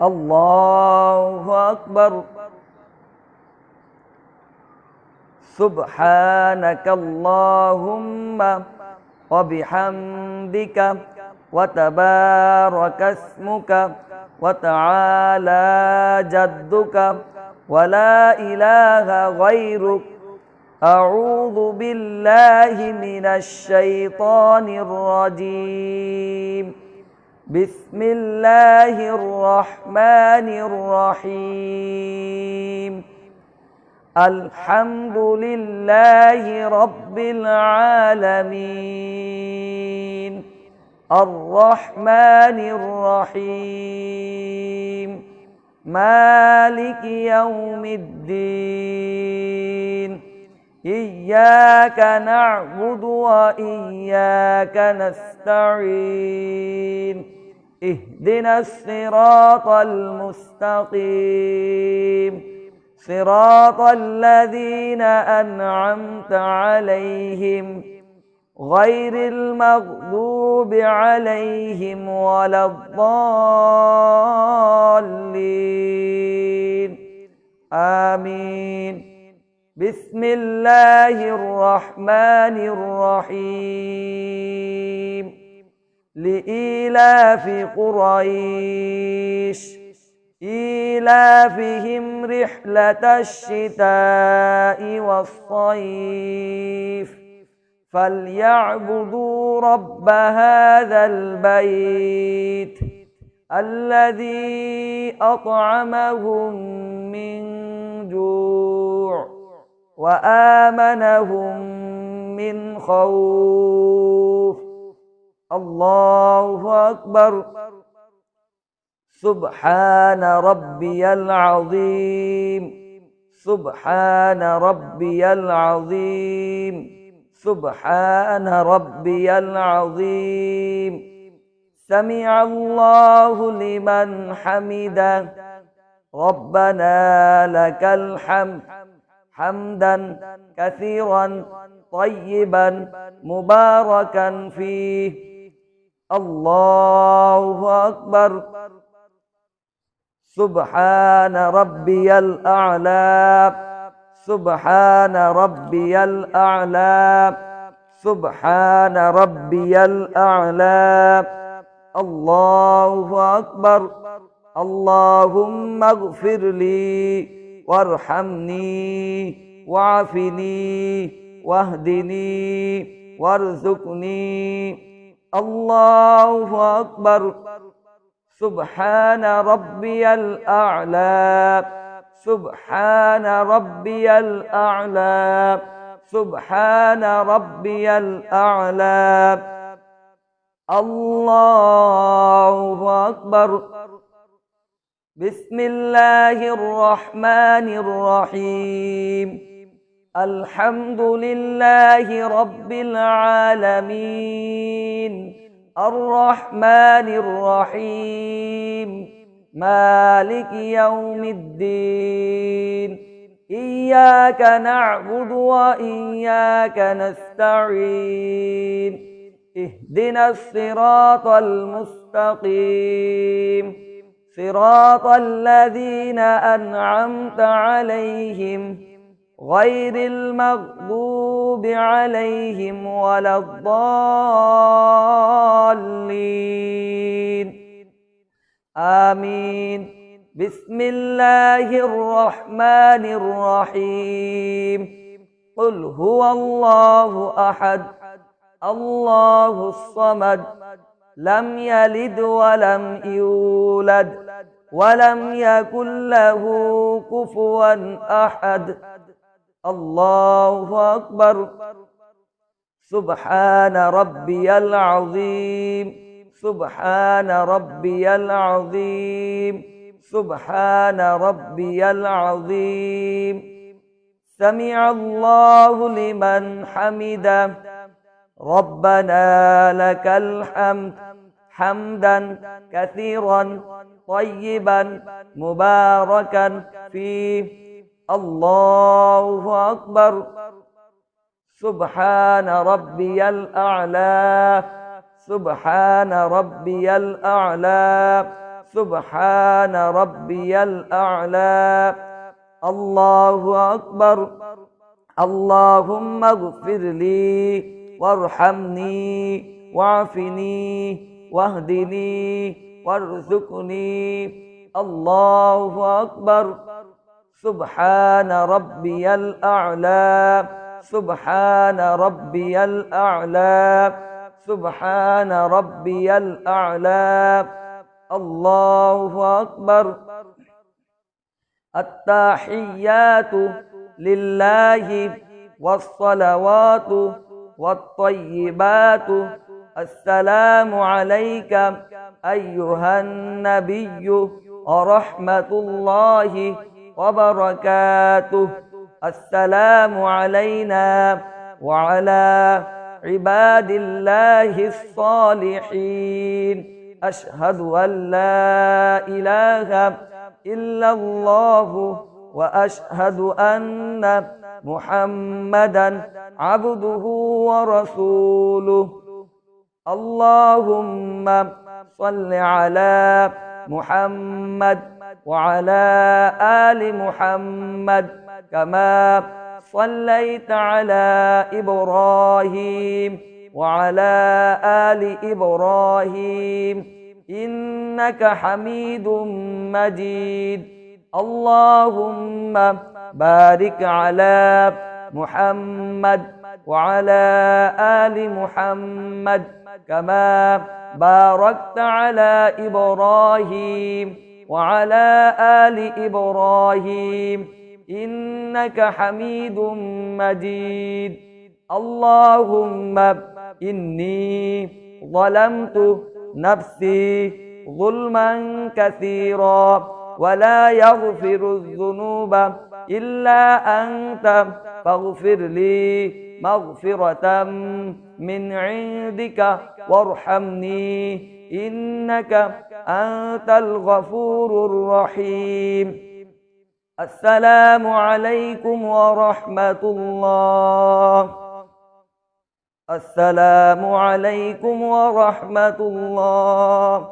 الله أكبر. سبحانك اللهم وبحمدك وتبارك اسمك وتعالى جدك ولا إله غيرك. أعوذ بالله من الشيطان الرجيم. بسم الله الرحمن الرحيم. الحمد لله رب العالمين الرحمن الرحيم مالك يوم الدين. إياك نعبد وإياك نستعين. اهدنا الصراط المستقيم صراط الذين أنعمت عليهم غير المغضوب عليهم ولا الضالين. آمين. بسم الله الرحمن الرحيم. لإيلاف قريش إيلافهم رحلة الشتاء والصيف فليعبدوا رب هذا البيت الذي أطعمهم من جوع وآمنهم من خوف. الله أكبر. سبحان ربي العظيم. سبحان ربي العظيم. سبحان ربي العظيم. سمع الله لمن حمده. ربنا لك الحمد حمدا كثيرا طيبا مباركا فيه. الله أكبر. سبحان ربي الأعلى. سبحان ربي الأعلى. سبحان ربي الأعلى. الله أكبر. اللهم اغفر لي وارحمني وعافني واهدني وارزقني. الله أكبر. سبحان ربي الأعلى. سبحان ربي الأعلى. سبحان ربي الأعلى. الله أكبر. بسم الله الرحمن الرحيم. الحمد لله رب العالمين الرحمن الرحيم مالك يوم الدين. إياك نعبد وإياك نستعين. اهدنا الصراط المستقيم صراط الذين أنعمت عليهم غير المغضوب عليهم ولا الضالين. آمين. بسم الله الرحمن الرحيم. قل هو الله أحد الله الصمد لم يلد ولم يولد ولم يكن له كفوا أحد. الله أكبر. سبحان ربي العظيم. سبحان ربي العظيم. سبحان ربي العظيم. سمع الله لمن حمده. ربنا لك الحمد حمدا كثيرا طيبا مباركا فيه. الله أكبر. سبحان ربي الأعلى. سبحان ربي الأعلى. سبحان ربي الأعلى الله أكبر اللهم اغفر لي وارحمني واعفني واهدني وارزقني الله أكبر سبحان ربي الأعلى سبحان ربي الأعلى سبحان ربي الأعلى الله أكبر التحيات لله والصلوات والطيبات السلام عليك أيها النبي ورحمة الله وبركاته السلام علينا وعلى عباد الله الصالحين أشهد أن لا إله إلا الله وأشهد أن محمدا عبده ورسوله اللهم صل على محمد وعلى آل محمد كما صليت على إبراهيم وعلى آل إبراهيم إنك حميد مجيد اللهم بارك على محمد وعلى آل محمد كما باركت على إبراهيم وعلى آل إبراهيم إنك حميد مجيد اللهم إني ظلمت نفسي ظلما كثيرا ولا يغفر الذنوب إلا أنت فاغفر لي مغفرة من عندك وارحمني إنك أنت الغفور الرحيم السلام عليكم ورحمة الله السلام عليكم ورحمة الله